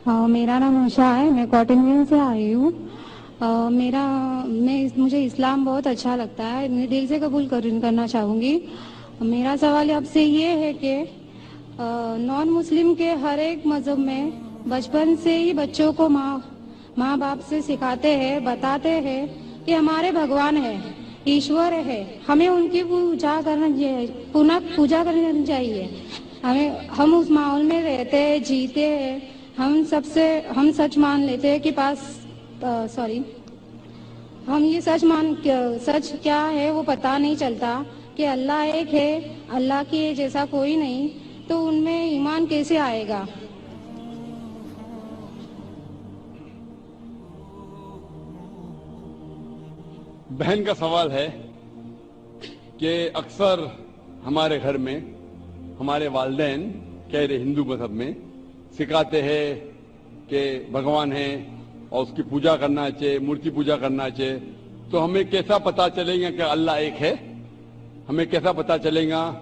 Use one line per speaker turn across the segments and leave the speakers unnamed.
میرا نام عشا ہے، میں کاٹن مل سے آئی ہوں۔ مجھے اسلام بہت اچھا لگتا ہے، میں دل سے قبول کرنا چاہوں گی۔ میرا سوال آپ سے یہ ہے کہ نان مسلم کے ہر ایک مذہب میں بچپن سے ہی بچوں کو ماں باپ سے سکھاتے ہیں، بتاتے ہیں کہ ہمارے بھگوان ہے، ایشور ہے، ہمیں ان کی پوجا کرنی چاہیے۔ ہم اس ماحول میں رہتے ہیں، جیتے ہیں، ہم سچ مان لیتے ہیں کہ ہم یہ سچ کیا ہے وہ پتہ نہیں چلتا کہ اللہ ایک ہے، اللہ کے جیسا کوئی نہیں، تو ان میں ایمان کیسے آئے گا؟
بہن کا سوال ہے کہ اکثر ہمارے گھر میں ہمارے والدین ہندو مذہب میں سکھاتے ہیں کہ بھگوان ہے اور اس کی پوجا کرنا چاہیے، مورتی پوجا کرنا چاہیے، تو ہمیں کیسا پتا چلے گا کہ اللہ ایک ہے؟ ہمیں کیسا پتا چلے گا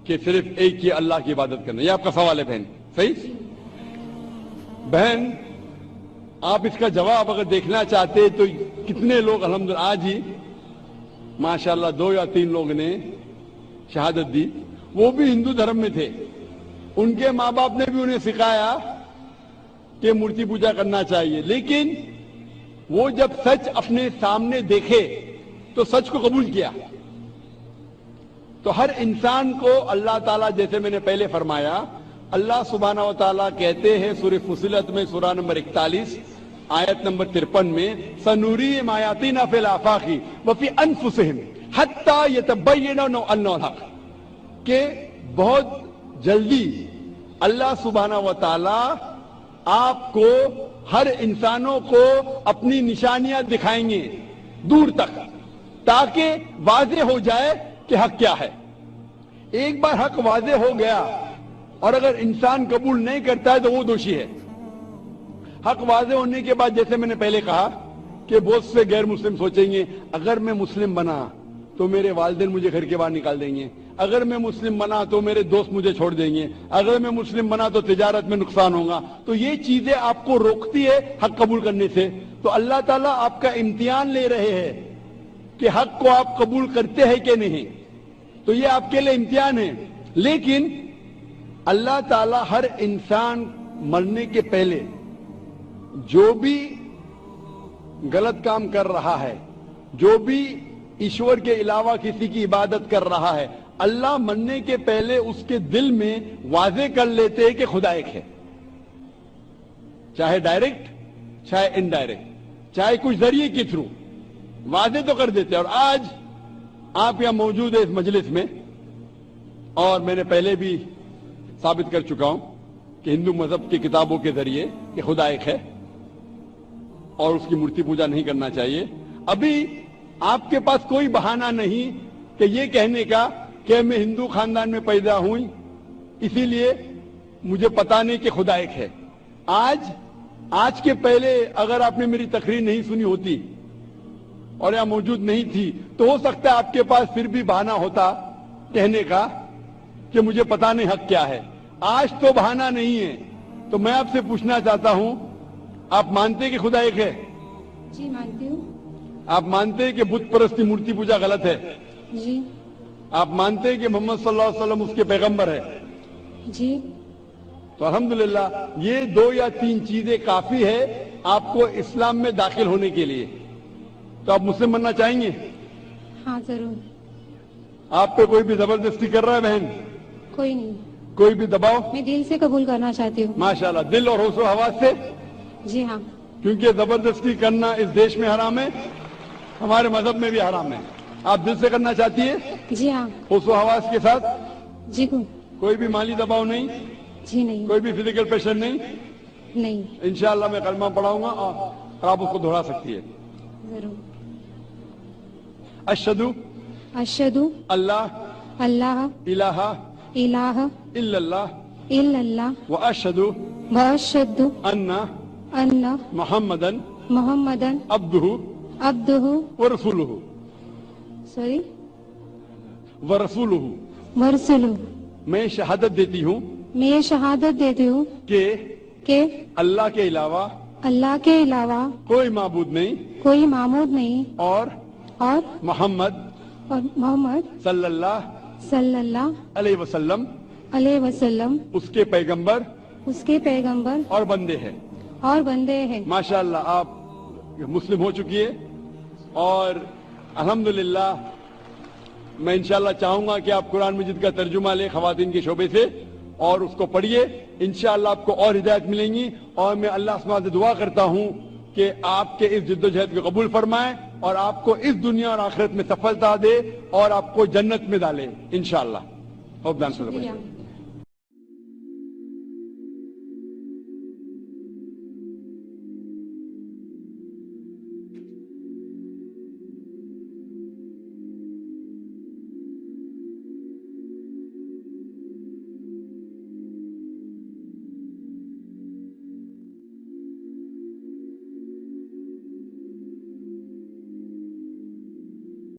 کہ صرف ایک ہی اللہ کی عبادت کرنا؟ یہ آپ کا سوال ہے بہن، صحیح؟ بہن، آپ اس کا جواب اگر دیکھنا چاہتے تو کتنے لوگ الحمدللہ آج ہی ماشاءاللہ 2 یا 3 لوگ نے شہادت دی، وہ بھی ہندو دھرم میں تھے، ان کے ماں باپ نے بھی انہیں سکھایا کہ مورتی پوجا کرنا چاہیے، لیکن وہ جب سچ اپنے سامنے دیکھے تو سچ کو قبول کیا۔ تو ہر انسان کو اللہ تعالیٰ، جیسے میں نے پہلے فرمایا، اللہ سبحانہ و تعالیٰ کہتے ہیں سورہ فصلت میں سورہ نمبر 41 آیت نمبر 53 میں سَنُرِيهِمْ آيَاتِنَا فِي الْآفَاقِ وَفِي أَنفُسِهِمْ حَتَّى يَتَبَيَّنَ أَنَّهُ الْحَقُّ، کہ بہت جلدی اللہ سبحانہ و تعالیٰ آپ کو، ہر انسانوں کو اپنی نشانیاں دکھائیں گے دور تک، تاکہ واضح ہو جائے کہ حق کیا ہے۔ ایک بار حق واضح ہو گیا اور اگر انسان قبول نہیں کرتا ہے تو وہ دوشی ہے۔ حق واضح ہونے کے بعد، جیسے میں نے پہلے کہا کہ بہت سے غیر مسلم سوچیں گے اگر میں مسلم بنا تو میرے والدین مجھے گھر کے باہر نکال دیں گے، اگر میں مسلم بنا تو میرے دوست مجھے چھوڑ دیں گے، اگر میں مسلم بنا تو تجارت میں نقصان ہوگا۔ تو یہ چیزیں آپ کو روکتی ہے حق قبول کرنے سے۔ تو اللہ تعالیٰ آپ کا امتحان لے رہے ہیں کہ حق کو آپ قبول کرتے ہیں کہ نہیں، تو یہ آپ کے لیے امتحان ہے۔ لیکن اللہ تعالیٰ ہر انسان مرنے کے پہلے جو بھی غلط کام کر رہا ہے، جو بھی ایشور کے علاوہ کسی کی عبادت کر رہا ہے، اللہ مرنے کے پہلے اس کے دل میں واضح کر لیتے ہیں کہ خدا ایک ہے، چاہے ڈائریکٹ چاہے انڈائریکٹ، چاہے کچھ ذریعے کے تھرو واضح تو کر دیتے ہیں۔ اور آج آپ یہاں موجود ہیں اس مجلس میں، اور میں نے پہلے بھی ثابت کر چکا ہوں کہ ہندو مذہب کی کتابوں کے ذریعے کہ خدا ایک ہے اور اس کی مورتی پوجا نہیں کرنا چاہیے۔ ابھی آپ کے پاس کوئی بہانہ نہیں کہ یہ کہنے کا کہ میں ہندو خاندان میں پیدا ہوں اسی لیے مجھے پتا نہیں کہ خدا ایک ہے۔ آج کے پہلے اگر آپ نے میری تقریر نہیں سنی ہوتی اور یہاں موجود نہیں تھی تو ہو سکتا ہے آپ کے پاس پھر بھی بہانہ ہوتا کہنے کا کہ مجھے پتا نہیں حق کیا ہے۔ آج تو بہانہ نہیں ہے، تو میں آپ سے پوچھنا چاہتا ہوں، آپ مانتے ہیں کہ خدا ایک ہے؟
جی مانتی ہوں۔ آپ
مانتے ہیں کہ بت پرستی مورتی پوجا غلط ہے؟
جی۔
آپ مانتے ہیں کہ محمد صلی اللہ علیہ وسلم اس کے پیغمبر ہے؟
جی۔
تو الحمدللہ یہ 2 یا 3 چیزیں کافی ہے آپ کو اسلام میں داخل ہونے کے لیے۔ تو آپ مسلم بننا چاہیں گے؟
ہاں ضرور۔
آپ پہ کوئی بھی زبردستی کر رہا ہے بہن؟
کوئی نہیں۔
کوئی بھی دباؤ؟
میں دل سے قبول کرنا چاہتی ہوں۔
ماشاءاللہ، دل اور ہوش و حواس سے؟
جی ہاں۔
کیونکہ زبردستی کرنا اس دیش میں حرام ہے، ہمارے مذہب میں بھی حرام ہے۔ آپ دل سے کرنا چاہتی ہے؟
جی ہاں۔
ہوش و حواس کے ساتھ؟
جی
کوئی بھی مالی دباؤ نہیں؟
جی نہیں۔
کوئی بھی فزیکل پریشر نہیں؟
نہیں۔
انشاءاللہ میں کلمہ پڑھاؤں گا اور آپ اس کو دہرا سکتی ہے۔
ضرور۔
اشہدو اللہ
اللہ
الہ
الہ
الا اللہ
الا اللہ
واشہدو
واشہد
ان
ان
محمدن
محمدن
عبدہ ورسولہ ورسولہ۔
ورسولہ۔
میں شہادت دیتی ہوں
میں شہادت دیتی ہوں
کہ
کہ
اللہ کے علاوہ
اللہ کے علاوہ
کوئی معبود نہیں
کوئی معبود نہیں
اور
اور
محمد
محمد
صلی اللہ
صلی اللہ
علیہ وسلم
علیہ وسلم
اس کے پیغمبر
اس کے پیغمبر
اور بندے ہیں.
اور بندے ہیں.
ماشاءاللہ آپ مسلم ہو چکی ہے اور الحمدللہ میں انشاءاللہ چاہوں گا کہ آپ قرآن مجید کا ترجمہ لیں خواتین کے شعبے سے اور اس کو پڑھیے. انشاءاللہ آپ کو اور ہدایت ملیں گی اور میں اللہ سبحانہ سے دعا کرتا ہوں کہ آپ کے اس جد و جہد کو قبول فرمائے اور آپ کو اس دنیا اور آخرت میں سفلتا دے اور آپ کو جنت میں ڈالے انشاءاللہ.
شکریہ.